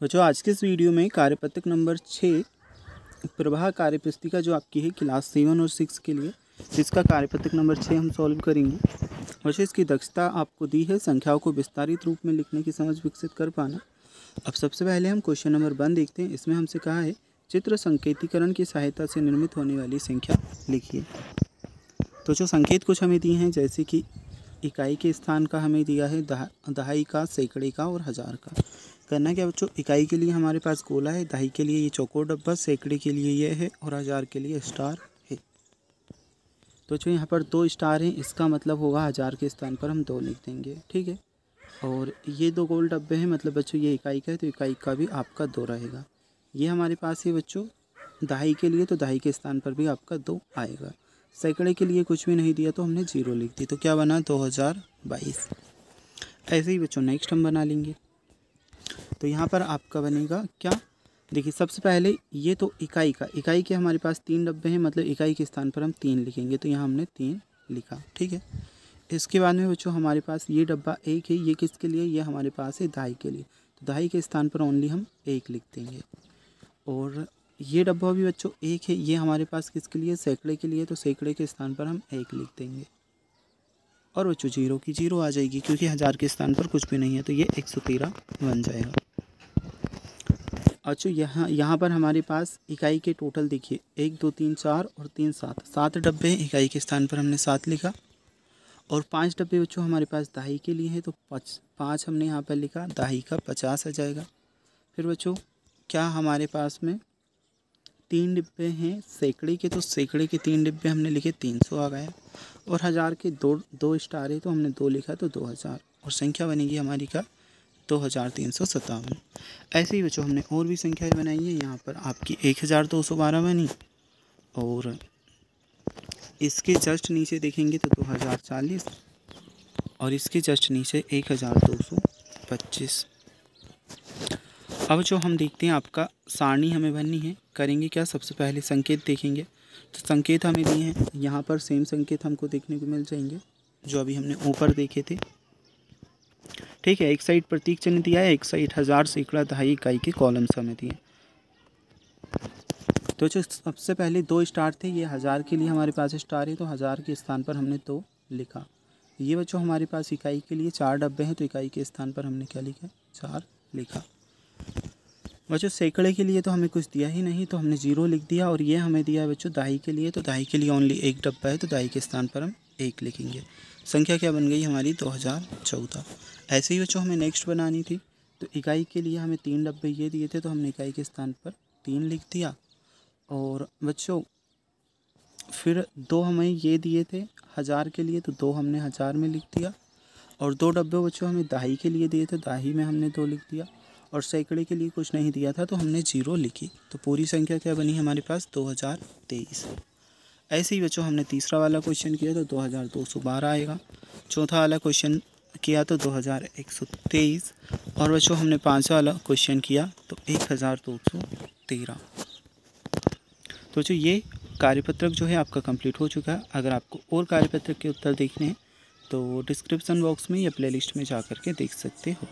बच्चों आज के इस वीडियो में कार्यपत्रक नंबर 6 प्रवाह कार्यपुस्तिका जो आपकी है क्लास 7 और 6 के लिए, जिसका कार्यपत्रक नंबर 6 हम सॉल्व करेंगे। बच्चों इसकी दक्षता आपको दी है संख्याओं को विस्तारित रूप में लिखने की समझ विकसित कर पाना। अब सबसे पहले हम क्वेश्चन नंबर 1 देखते हैं। इसमें हमसे कहा है चित्र संकेतीकरण की सहायता से निर्मित होने वाली संख्या लिखिए। तो जो संकेत कुछ हमें दिए हैं, जैसे कि इकाई के स्थान का हमें दिया है दहाई का, सैकड़े का और हज़ार का। करना क्या बच्चों, इकाई के लिए हमारे पास गोला है, दहाई के लिए ये चौकोर डब्बा, सैकड़े के लिए ये है और हज़ार के लिए स्टार है। तो जो यहाँ पर 2 स्टार हैं, इसका मतलब होगा हज़ार के स्थान पर हम 2 लिख देंगे, ठीक है। और ये 2 गोल डब्बे हैं, मतलब बच्चों ये इकाई का है तो इकाई का भी आपका 2 रहेगा। ये हमारे पास है बच्चों दहाई के लिए, तो दहाई के स्थान पर भी आपका 2 आएगा। सैकड़े के लिए कुछ भी नहीं दिया तो हमने 0 लिख दी, तो क्या बना 2022। ऐसे ही बच्चों नेक्स्ट हम बना लेंगे। तो यहाँ पर आपका बनेगा क्या, देखिए सबसे पहले ये तो इकाई का, इकाई के हमारे पास 3 डब्बे हैं, मतलब इकाई के स्थान पर हम 3 लिखेंगे, तो यहाँ हमने 3 लिखा, ठीक है। इसके बाद में बच्चों हमारे पास ये डब्बा 1 है, ये किसके लिए, ये हमारे पास है दहाई के लिए, तो दहाई के स्थान पर ओनली हम 1 लिख देंगे। और ये डब्बा भी बच्चों 1 है, ये हमारे पास किसके लिए, सैकड़े के लिए, तो सैकड़े के स्थान पर हम 1 लिख देंगे। और बच्चों 0 की 0 आ जाएगी, क्योंकि हज़ार के स्थान पर कुछ भी नहीं है, तो ये 113 बन जाएगा। अच्छा यहाँ पर हमारे पास इकाई के टोटल देखिए 1 2 3 4 और 3 7 डब्बे हैं, इकाई के स्थान पर हमने 7 लिखा। और 5 डब्बे बच्चों हमारे पास दहाई के लिए हैं, तो 5 हमने यहाँ पर लिखा, दहाई का 50 आ जाएगा। फिर बच्चों क्या हमारे पास में 3 डिब्बे हैं सैकड़े के, तो सैकड़े के 3 डिब्बे हमने लिखे, 300 आ गया। और हज़ार के 2 स्टार है, तो हमने 2 लिखा, तो 2000। और संख्या बनेगी हमारी का 2357। ऐसे ही बच्चों हमने और भी संख्याएं बनाई है। यहाँ पर आपकी 1212 बनी, और इसके जस्ट नीचे देखेंगे तो 2040, और इसके जस्ट नीचे 1225। अब जो हम देखते हैं आपका सारणी हमें बननी है, करेंगे क्या, सबसे पहले संकेत देखेंगे। तो संकेत हमें दिए हैं, यहाँ पर सेम संकेत हमको देखने को मिल जाएंगे जो अभी हमने ऊपर देखे थे, ठीक है। एक साइड प्रतीक चिन्ह दिया है, एक साइड हज़ार, सैकड़ा, दहाई, इकाई के कॉलम्स हमें दिए। तो जो सबसे पहले 2 स्टार थे, ये हज़ार के लिए हमारे पास स्टार है, तो हज़ार के स्थान पर हमने 2 लिखा। ये बच्चों हमारे पास इकाई के लिए 4 डब्बे हैं, तो इकाई के स्थान पर हमने क्या लिखा, 4 लिखा। बच्चों सैकड़े के लिए तो हमें कुछ दिया ही नहीं, तो हमने 0 लिख दिया। और ये हमें दिया है बच्चों दहाई के लिए, तो दहाई के लिए ओनली 1 डब्बा है, तो दहाई के स्थान पर हम 1 लिखेंगे। संख्या क्या बन गई हमारी 2014। ऐसे ही बच्चों हमें नेक्स्ट बनानी थी। तो इकाई के लिए हमें 3 डब्बे ये दिए थे, तो हमने इकाई के स्थान पर 3 लिख दिया। और बच्चों फिर 2 हमें ये दिए थे हज़ार के लिए, तो 2 हमने हज़ार में लिख दिया। और 2 डब्बे बच्चों हमें दहाई के लिए दिए थे, दहाई में हमने 2 लिख दिया। और सैकड़े के लिए कुछ नहीं दिया था, तो हमने 0 लिखी। तो पूरी संख्या क्या बनी हमारे पास 2023। ऐसे ही बच्चों हमने तीसरा वाला क्वेश्चन किया तो 2212 आएगा। चौथा वाला क्वेश्चन किया तो 2123। और बच्चों हमने 5वां वाला क्वेश्चन किया तो 1213। तो जो ये कार्यपत्रक जो है आपका कंप्लीट हो चुका है। अगर आपको और कार्यपत्रक के उत्तर देखने हैं तो डिस्क्रिप्शन बॉक्स में या प्लेलिस्ट में जा कर के देख सकते हो।